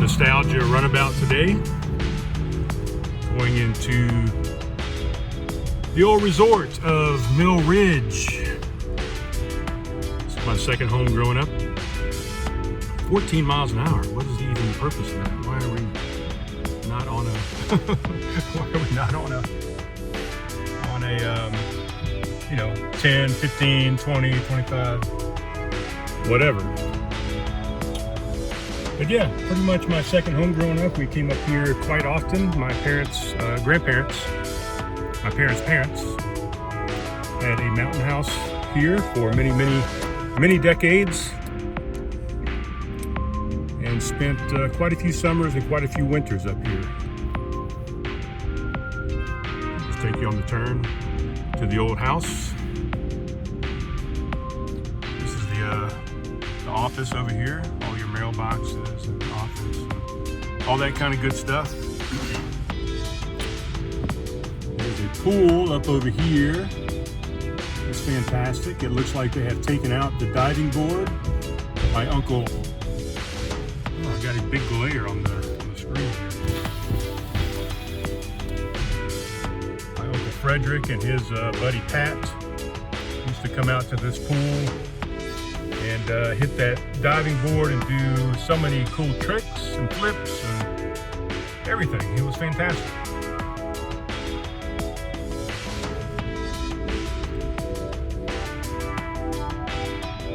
nostalgia runabout today. Going into the old resort of Mill Ridge. This is my second home growing up. 14 miles an hour. What is even the purpose of that? Why are we not on a you know, 10, 15, 20, 25, whatever. But yeah, pretty much my second home growing up. We came up here quite often. My parents, grandparents, my parents' parents had a mountain house here for many decades, and spent quite a few summers and quite a few winters up here. Just take you on the turn to the old house. This is the office over here. All your mailboxes and office, and all that kind of good stuff. There's a pool up over here. It's fantastic. It looks like they have taken out the diving board. My uncle, oh, I got a big glare on the screen here. My Uncle Frederick and his buddy Pat used to come out to this pool and hit that diving board and do so many cool tricks and flips and everything. It was fantastic.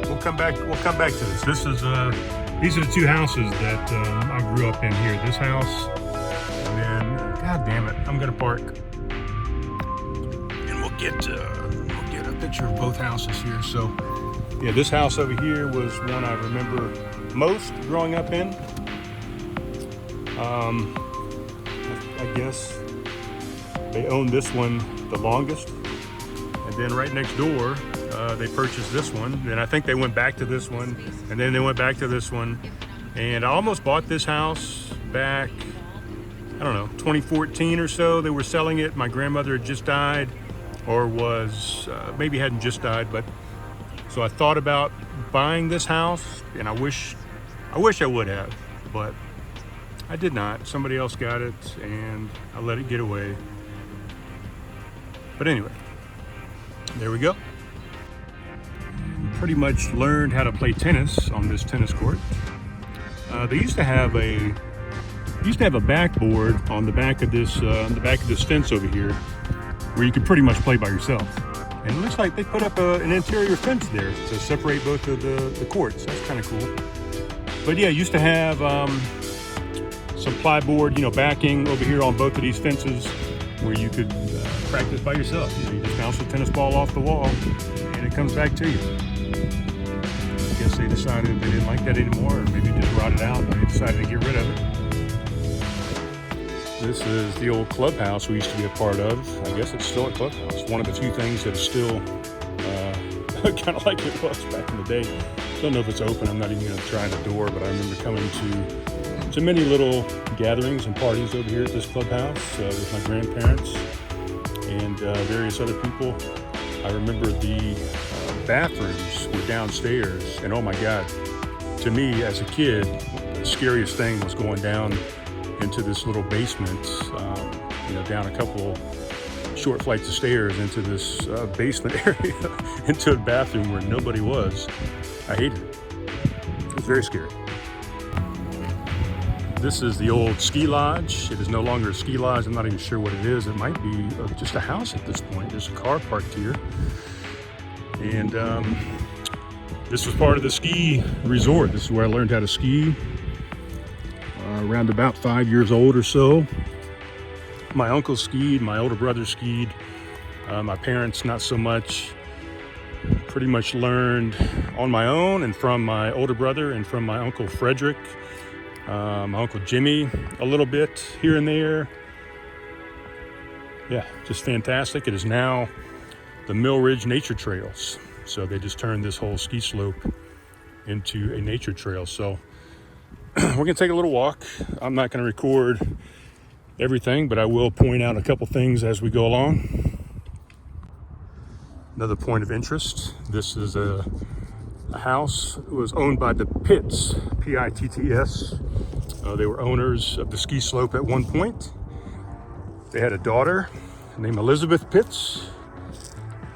We'll come back to this. These are the two houses that I grew up in here. This house, and then, God damn it, I'm gonna park. And we'll get a picture of both houses here. So, yeah, this house over here was one I remember most growing up in. I guess they owned this one the longest. And then right next door, they purchased this one. Then I think they went back to this one, and then they went back to this one. And I almost bought this house back, I don't know, 2014 or so. They were selling it. My grandmother had just died, or was, maybe hadn't just died, but so I thought about buying this house, and I wish I would have, but I did not. Somebody else got it, and I let it get away. But anyway, there we go. Pretty much learned how to play tennis on this tennis court. They used to have a backboard on the back of this fence over here, where you could pretty much play by yourself. And it looks like they put up an interior fence there to separate both of the courts. That's kind of cool. But yeah, used to have some plyboard, backing over here on both of these fences, where you could practice by yourself. You just bounce the tennis ball off the wall, and it comes back to you. I guess they decided they didn't like that anymore, or maybe just rotted out, and they decided to get rid of it. This is the old clubhouse we used to be a part of. I guess it's still a clubhouse. One of the few things that is still kind of like it was back in the day. Don't know if it's open. I'm not even going to try the door, but I remember coming to many little gatherings and parties over here at this clubhouse with my grandparents and various other people. I remember the bathrooms were downstairs, and oh my God, to me as a kid, the scariest thing was going down into this little basement, down a couple short flights of stairs into this basement area, into a bathroom where nobody was. I hated it. It was very scary. This is the old ski lodge. It is no longer a ski lodge. I'm not even sure what it is. It might be just a house at this point. There's a car parked here. And this was part of the ski resort. This is where I learned how to ski. Around about 5 years old or so. My uncle skied, my older brother skied. My parents, not so much. Pretty much learned on my own and from my older brother and from my Uncle Frederick. My Uncle Jimmy, a little bit here and there. Yeah, just fantastic. It is now the Mill Ridge Nature Trails. So they just turned this whole ski slope into a nature trail. So we're gonna take a little walk. I'm not gonna record everything, but I will point out a couple things as we go along. Another point of interest. This is a house. It was owned by the Pitts, P-I-T-T-S. They were owners of the ski slope at one point. They had a daughter named Elizabeth Pitts,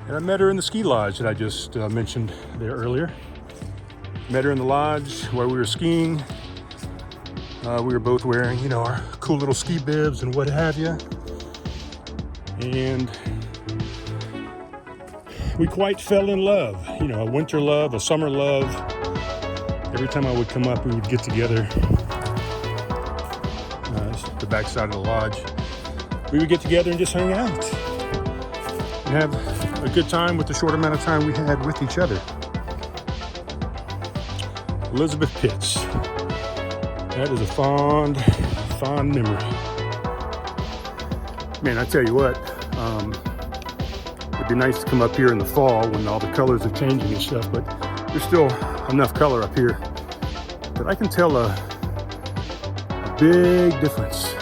and I met her in the ski lodge that I just mentioned there earlier. Met her in the lodge while we were skiing. We were both wearing, you know, our cool little ski bibs and what have you. And we quite fell in love, you know, a winter love, a summer love. Every time I would come up, we would get together. The backside of the lodge. We would get together and just hang out and have a good time with the short amount of time we had with each other. Elizabeth Pitts. That is a fond memory. Man, I tell you what, it'd be nice to come up here in the fall when all the colors are changing and stuff, but there's still enough color up here that I can tell a big difference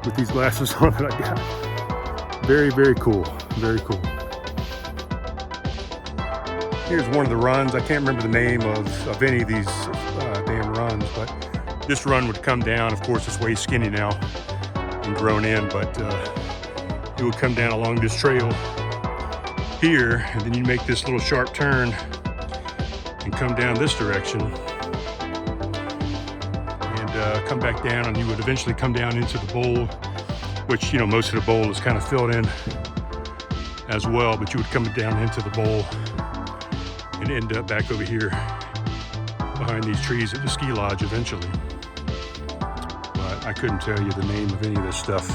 with these glasses on that I got. Very, very cool. Very cool. Here's one of the runs. I can't remember the name of any of these damn runs, but this run would come down. Of course, it's way skinny now and grown in, but it would come down along this trail here, and then you make this little sharp turn and come down this direction and come back down, and you would eventually come down into the bowl, which, you know, most of the bowl is kind of filled in as well, but you would come down into the bowl and end up back over here behind these trees at the ski lodge eventually. But I couldn't tell you the name of any of this stuff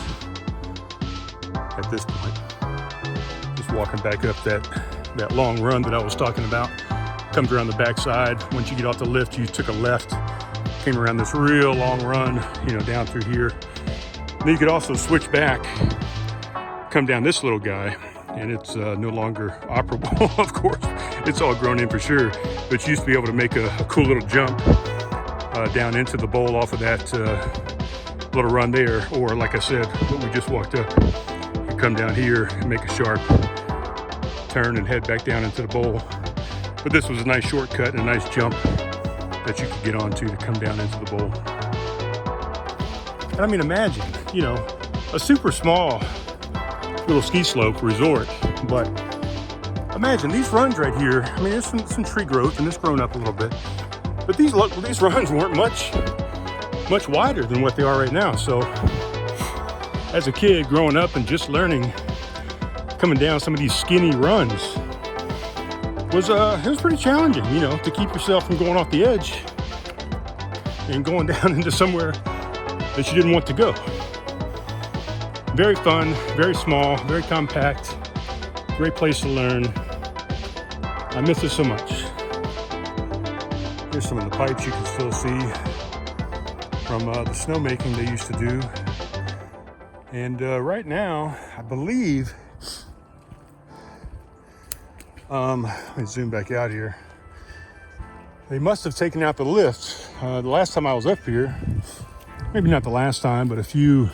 at this point. Just walking back up that long run that I was talking about. Comes around the backside. Once you get off the lift, you took a left, came around this real long run, you know, down through here. And then you could also switch back, come down this little guy, and it's no longer operable, of course. It's all grown in for sure, but you used to be able to make a cool little jump down into the bowl off of that little run there, or like I said, what we just walked up, you come down here and make a sharp turn and head back down into the bowl. But this was a nice shortcut and a nice jump that you could get onto to come down into the bowl. And I mean, imagine, you know, a super small little ski slope resort, but imagine these runs right here. I mean, there's some tree growth and it's grown up a little bit, but these runs weren't much wider than what they are right now. So as a kid growing up and just learning, coming down some of these skinny runs, it was pretty challenging, you know, to keep yourself from going off the edge and going down into somewhere that you didn't want to go. Very fun, very small, very compact, great place to learn. I miss it so much. Here's some of the pipes you can still see from the snowmaking they used to do. And right now, I believe, let me zoom back out here. They must have taken out the lift. The last time I was up here, maybe not the last time, but a few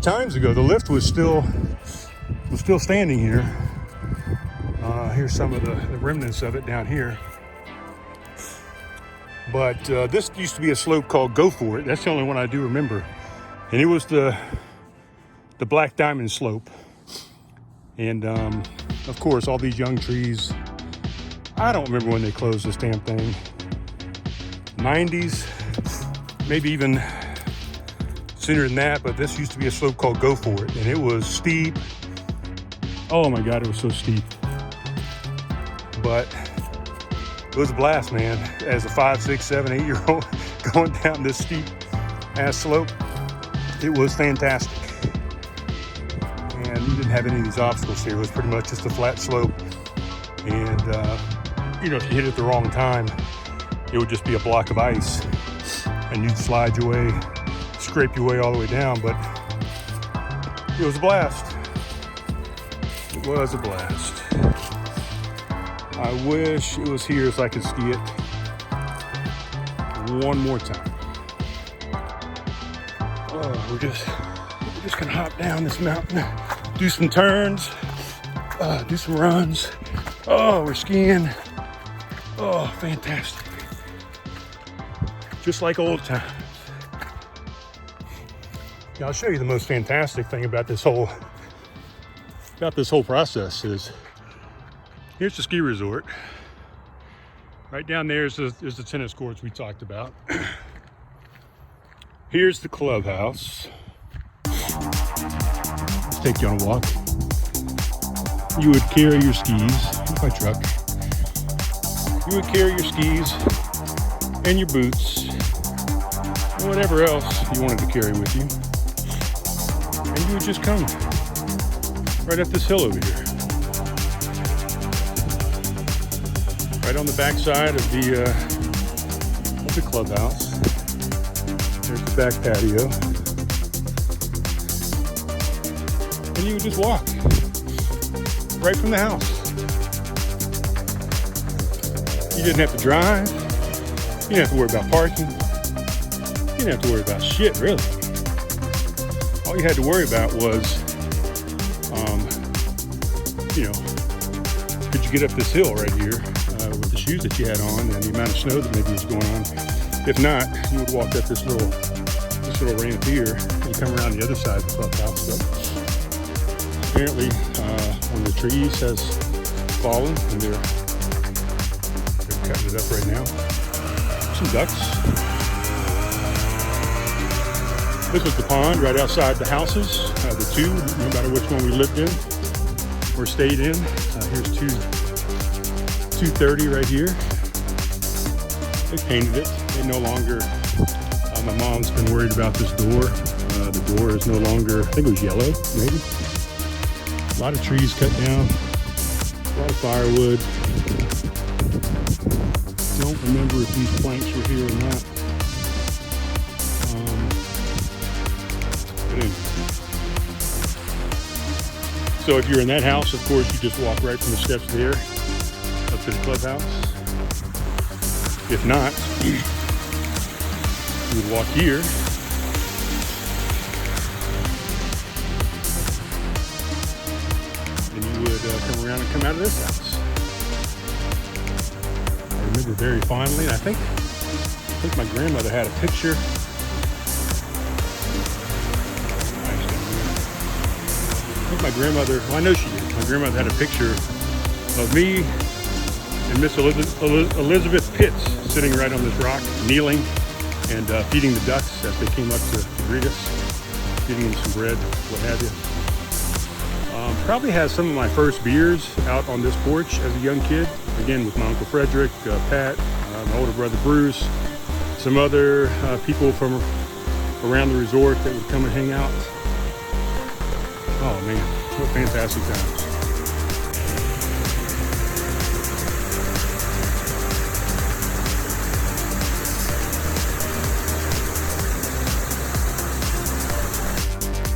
times ago, the lift was still standing here. Here's some of the remnants of it down here. But this used to be a slope called Go For It. That's the only one I do remember. And it was the Black Diamond slope. And of course, all these young trees. I don't remember when they closed this damn thing. 90s, maybe even sooner than that, but this used to be a slope called Go For It, and it was steep. Oh my God, it was so steep. But it was a blast, man. As a 5, 6, 7, 8-year-old going down this steep ass slope, it was fantastic. And you didn't have any of these obstacles here. It was pretty much just a flat slope. And, you know, if you hit it at the wrong time, it would just be a block of ice. And you'd slide your way, scrape your way all the way down. But it was a blast. It was a blast. I wish it was here so I could ski it one more time. Oh, we're just gonna hop down this mountain, do some turns, do some runs. Oh, we're skiing. Oh, fantastic. Just like old times. Now I'll show you the most fantastic thing about this whole process is here's the ski resort. Right down there is the tennis courts we talked about. Here's the clubhouse. Let's take you on a walk. You would carry your skis, my truck. You would carry your skis and your boots and whatever else you wanted to carry with you. And you would just come right up this hill over here. Right on the backside of the clubhouse. There's the back patio. And you would just walk right from the house. You didn't have to drive. You didn't have to worry about parking. You didn't have to worry about shit, really. All you had to worry about was, could you get up this hill right here with the shoes that you had on and the amount of snow that maybe was going on. If not, you would walk up this little ramp here and come around the other side of the clubhouse. But apparently, one of the trees has fallen and they're cutting it up right now. Some ducks. This was the pond right outside the houses, the two, no matter which one we lived in or stayed in. Here's 230 right here. They painted it. They no longer, my mom's been worried about this door. The door is no longer, I think it was yellow, maybe. A lot of trees cut down, a lot of firewood. Don't remember if these planks were here or not. But anyway. So if you're in that house, of course, you just walk right from the steps there up to the clubhouse. If not, you would walk here. And you would come around and come out of this house. I remember very fondly, and I think my grandmother had a picture. My grandmother, well, I know she did. My grandmother had a picture of me and Miss Elizabeth Pitts sitting right on this rock, kneeling and feeding the ducks as they came up to greet us, feeding them some bread, what have you. Probably had some of my first beers out on this porch as a young kid. Again, with my Uncle Frederick, Pat, my older brother Bruce, some other people from around the resort that would come and hang out. Oh man, what fantastic times.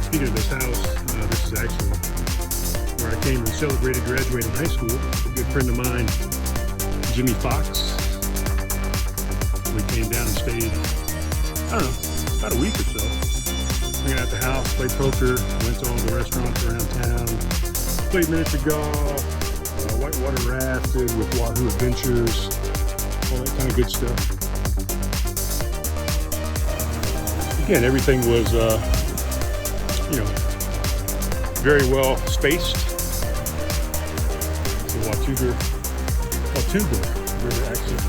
Speaking of this house, this is actually where I came and celebrated graduating high school. A good friend of mine, Jimmy Fox. We came down and stayed, I don't know, about a week or so. Hanging out at the house, played poker, went to all the restaurants around town, played miniature golf, whitewater rafted with Wahoo Adventures, all that kind of good stuff. Again, everything was, very well spaced. The Watuga River access.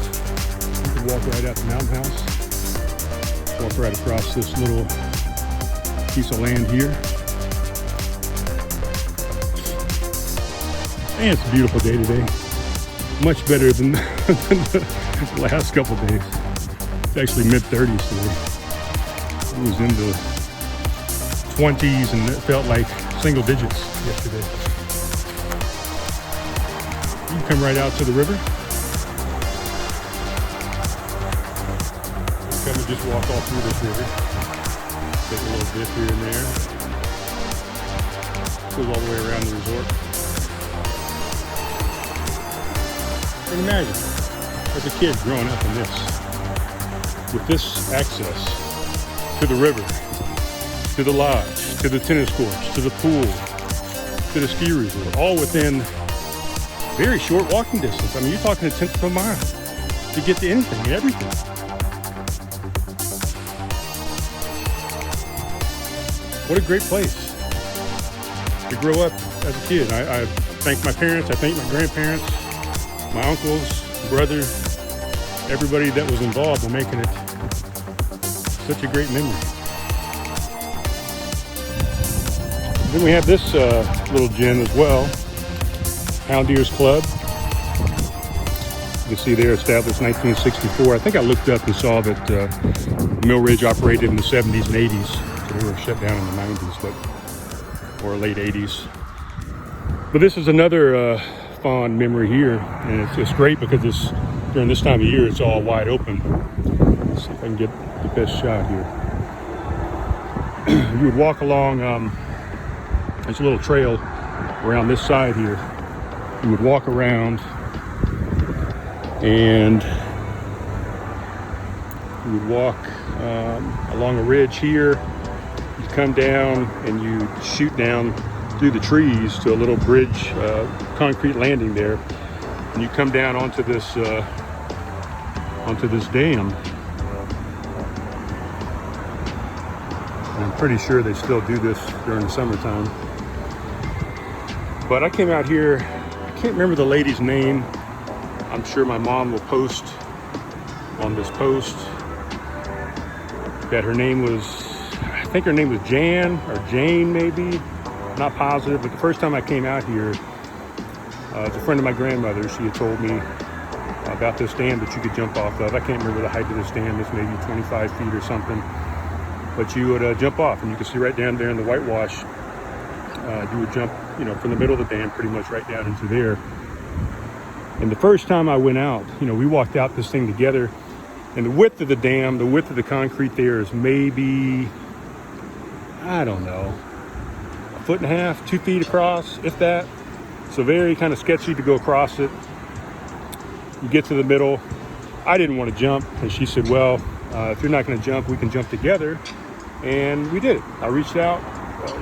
You can walk right out the mountain house, walk right across this little piece of land here. And it's a beautiful day today. Much better than the last couple of days. It's actually mid-30s today. It was in the 20s and it felt like single digits yesterday. You can come right out to the river. You come and just walk all through this river. Take a little dip here and there. Goes all the way around the resort. And imagine, as a kid growing up in this, with this access to the river, to the lodge, to the tennis courts, to the pool, to the ski resort, all within very short walking distance. I mean, you're talking a tenth of a mile to get to anything and everything. what a great place to grow up as a kid. I thank my parents, I thank my grandparents, my uncles, brother, everybody that was involved in making it such a great memory. Then we have this little gem as well, Hound Deer's Club. You can see they're established 1964. I think I looked up and saw that Mill Ridge operated in the 70s and 80s. So they were shut down in the 90s, or late 80s. But this is another fond memory here, and it's great because during this time of year it's all wide open. Let's see if I can get the best shot here. You would walk along, there's a little trail around this side here. You would walk around and you would walk along a ridge here. You come down and you shoot down through the trees to a little bridge, concrete landing there, and you come down onto this dam. And I'm pretty sure they still do this during the summertime. But I came out here, I can't remember the lady's name. I'm sure my mom will post on this post that her name was, I think her name was Jan or Jane maybe, not positive. But the first time I came out here, as a friend of my grandmother, she had told me about this dam that you could jump off of. I can't remember the height of this dam, it's maybe 25 feet or something. But you would jump off, and you can see right down there in the whitewash, you would jump, from the middle of the dam pretty much right down into there. And the first time I went out, we walked out this thing together, and the width of the dam, the width of the concrete there is maybe, I don't know, 1.5 feet, 2 feet across, if that. So very kind of sketchy to go across it. You get to the middle. I didn't want to jump, and she said, well, if you're not going to jump, we can jump together. And we did it. I reached out,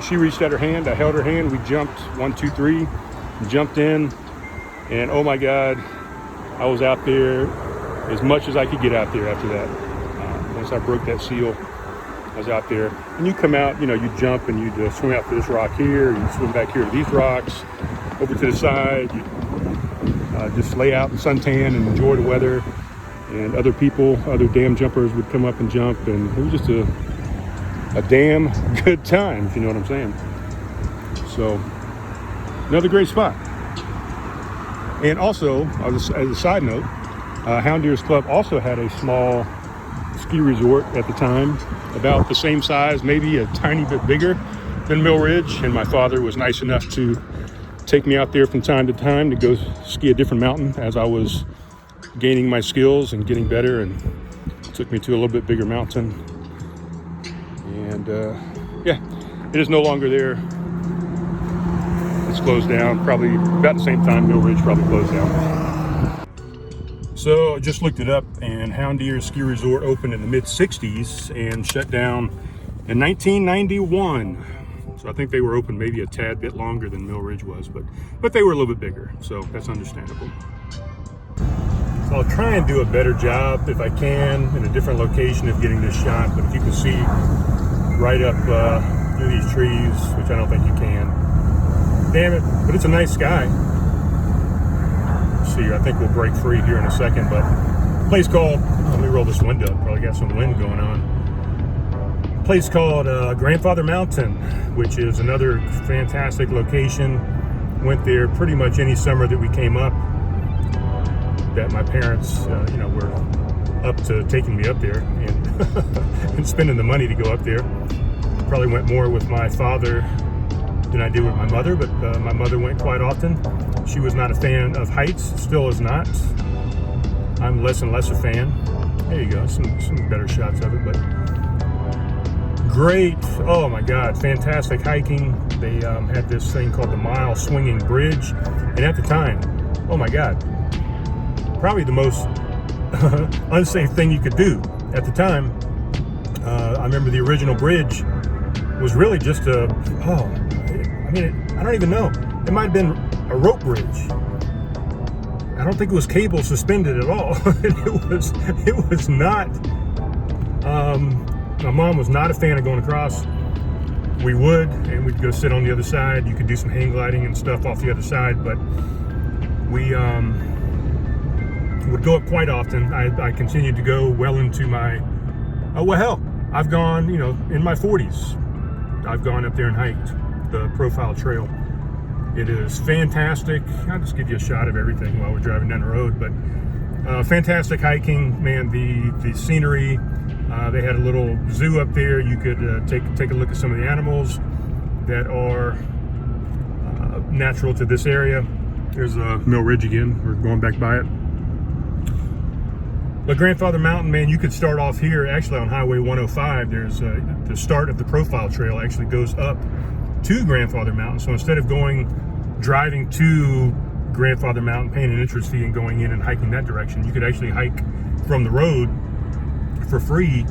she reached out her hand, I held her hand, we jumped 1, 2, 3, jumped in, and oh my God, I was out there as much as I could get out there after that. Once I broke that seal, I was out there. And you come out, you jump and you swim out to this rock here, you swim back here to these rocks, over to the side, you just lay out and suntan and enjoy the weather. And other people, other dam jumpers would come up and jump, and it was just a damn good time, if you know what I'm saying. So, another great spot. And also, as a side note, Hound Deer's Club also had a small ski resort at the time, about the same size, maybe a tiny bit bigger than Mill Ridge. And my father was nice enough to take me out there from time to time to go ski a different mountain as I was gaining my skills and getting better, and took me to a little bit bigger mountain. And yeah, it is no longer there. It's closed down, probably about the same time Mill Ridge probably closed down. So I just looked it up, and Hound Deer Ski Resort opened in the mid-60s and shut down in 1991. So I think they were open maybe a tad bit longer than Mill Ridge was, but they were a little bit bigger, so that's understandable. So I'll try and do a better job if I can in a different location of getting this shot. But if you can see right up through these trees, which I don't think you can, damn it, but it's a nice sky. Let's see, I think we'll break free here in a second, but a place called, let me roll this window, probably got some wind going on. A place called Grandfather Mountain, which is another fantastic location. Went there pretty much any summer that we came up, that my parents, were up to taking me up there and, and spending the money to go up there. Probably went more with my father than I did with my mother, but my mother went quite often. She was not a fan of heights, still is not. I'm less and less a fan. There you go, some better shots of it, but great, oh my God, fantastic hiking. They had this thing called the Mile Swinging Bridge, and at the time, oh my God, probably the most unsafe thing you could do at the time. I remember the original bridge was really just I don't even know. It might have been a rope bridge. I don't think it was cable suspended at all. It was not. My mom was not a fan of going across. we would, and we'd go sit on the other side. You could do some hang gliding and stuff off the other side, but we would go up quite often. I continued to go well into my, well, hell, I've gone, you know, in my 40s. I've gone up there and hiked the Profile Trail. It is fantastic. I'll just give you a shot of everything while we're driving down the road, but fantastic hiking, man. The scenery. They had a little zoo up there. You could take a look at some of the animals that are natural to this area. There's Mill Ridge again. We're going back by it. But Grandfather Mountain, man, you could start off here actually on Highway 105. There's the start of the Profile Trail actually goes up to Grandfather Mountain. So instead of driving to Grandfather Mountain, paying an entrance fee and going in and hiking that direction, you could actually hike from the road for free.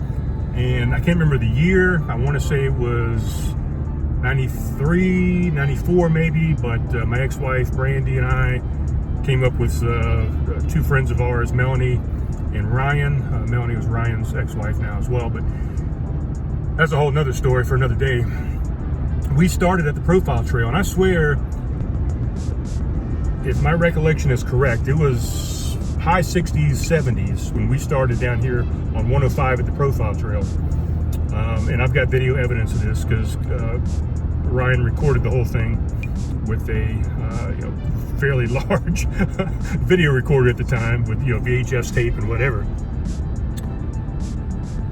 And I can't remember the year. I want to say it was 93, 94 maybe, but my ex-wife Brandy and I came up with two friends of ours, Melanie and Ryan. Melanie was Ryan's ex-wife now as well, but that's a whole nother story for another day. We started at the Profile Trail, and I swear, if my recollection is correct, it was high 60s, 70s when we started down here on 105 at the Profile Trail. And I've got video evidence of this because Ryan recorded the whole thing with a fairly large video recorder at the time with VHS tape and whatever.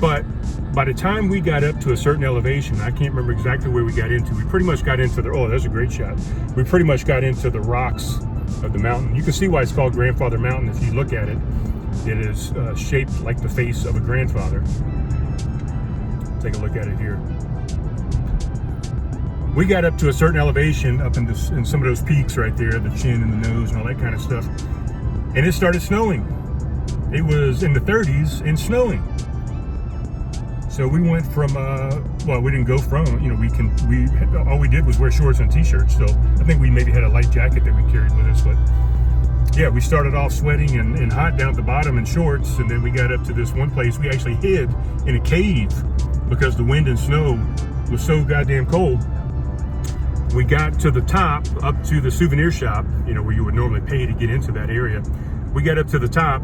But by the time we got up to a certain elevation, I can't remember exactly where we got into. We pretty much got into there's a great shot. We pretty much got into the rocks of the mountain. You can see why it's called Grandfather Mountain if you look at it. It is shaped like the face of a grandfather. Take a look at it here. We got up to a certain elevation up in some of those peaks right there, the chin and the nose and all that kind of stuff. And it started snowing. It was in the 30s and snowing. So we went from, we didn't go from, all we did was wear shorts and t-shirts. So I think we maybe had a light jacket that we carried with us, but yeah, we started off sweating and hot down at the bottom in shorts. And then we got up to this one place. We actually hid in a cave because the wind and snow was so goddamn cold. We got to the top, up to the souvenir shop, where you would normally pay to get into that area. We got up to the top,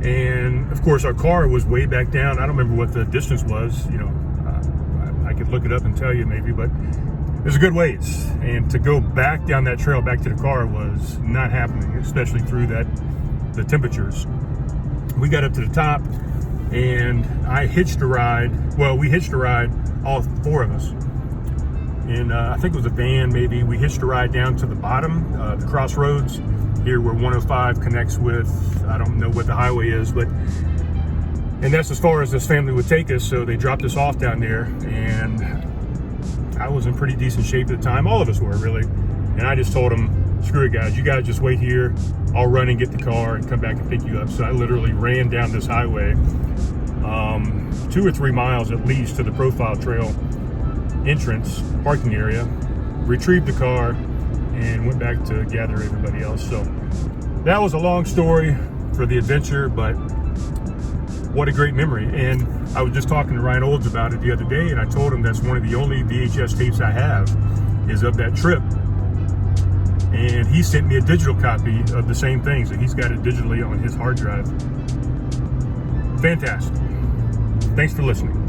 and of course our car was way back down. I don't remember what the distance was. I could look it up and tell you maybe, but it was a good ways. And to go back down that trail back to the car was not happening, especially through the temperatures. We got up to the top, and I hitched a ride. Well, we hitched a ride, all four of us. And I think it was a van maybe. We hitched a ride down to the bottom, the crossroads here where 105 connects with, I don't know what the highway is, and that's as far as this family would take us. So they dropped us off down there, and I was in pretty decent shape at the time. All of us were, really. And I just told them, screw it guys, you guys just wait here. I'll run and get the car and come back and pick you up. So I literally ran down this highway, 2 or 3 miles at least to the Profile Trail entrance parking area, retrieved the car, and went back to gather everybody else. So that was a long story for the adventure, but what a great memory. And I was just talking to Ryan Olds about it the other day, and I told him that's one of the only VHS tapes I have is of that trip. And he sent me a digital copy of the same thing, so he's got it digitally on his hard drive. Fantastic. Thanks for listening.